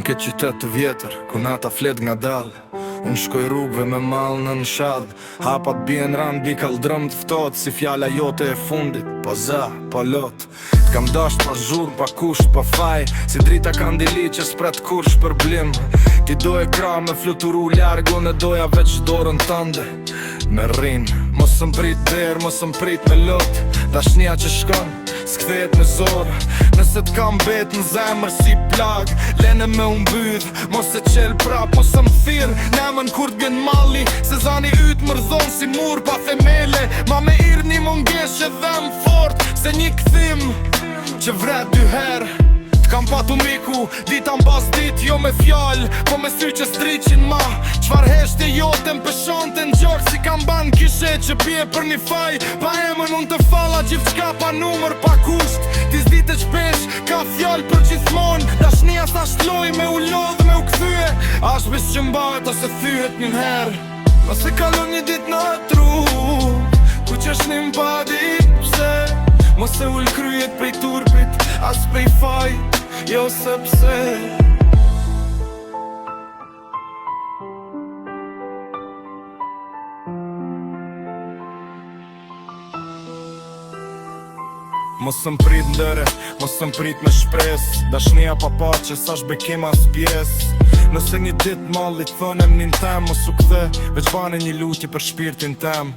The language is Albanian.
këtë qytet të vjetër, ku nata flet nga dal. Unë shkoj rrugve me malë në nshad. Hapat bien ran bi kaldrëm të ftot, si fjalla jote e fundit. Po za, po lot. T'kam dasht pa zhur, pa kusht, pa faj. Si drita kandili që s'pret kur shpërblim. Ti do e kra me fluturu largu, në doja veç dorën tënde. Me rrin, mos m'prit der, mos m'prit me lot. Dashnia që shkon, s'kthehet në zor. Nëse t'kam bet në zemër si plag, lene me umbydh, mos e qel prap, mos m'thir. Nemën kur t'gën malli, se zani yt mërzon si mur pa themele. Ma me ir një mungesh që dhem fort, se një këthim që vret dy her. T'kam patu miku, dita m'bas dit, jo me fjall, po me sy që s'driqin ma. Qfar heshtje jote m'pëshon të n'gjok, si kam ban kishe që pje për një faj. Pa emën unë të falla gjithë qka pa numër, pa kusht. Ti s'dit e qpesh, ka fjall për gjithmon. Dashnia sa shtloj me u lodh me u këthyje. Ash bis që mbajt ose thyhet njëherë. Nëse kalon një dit në tru, ku qeshnim pa dit pse. Mos e ull kryet prej turpit, as prej faj, jo sepse. Mos m'prit ndëre, mos m'prit me shpres. Dashnia pa pache, sa shbekim as pjes. Nëse një dit mallit thënem njën tem, mos u kthe, veç bane një lutje për shpirtin tem.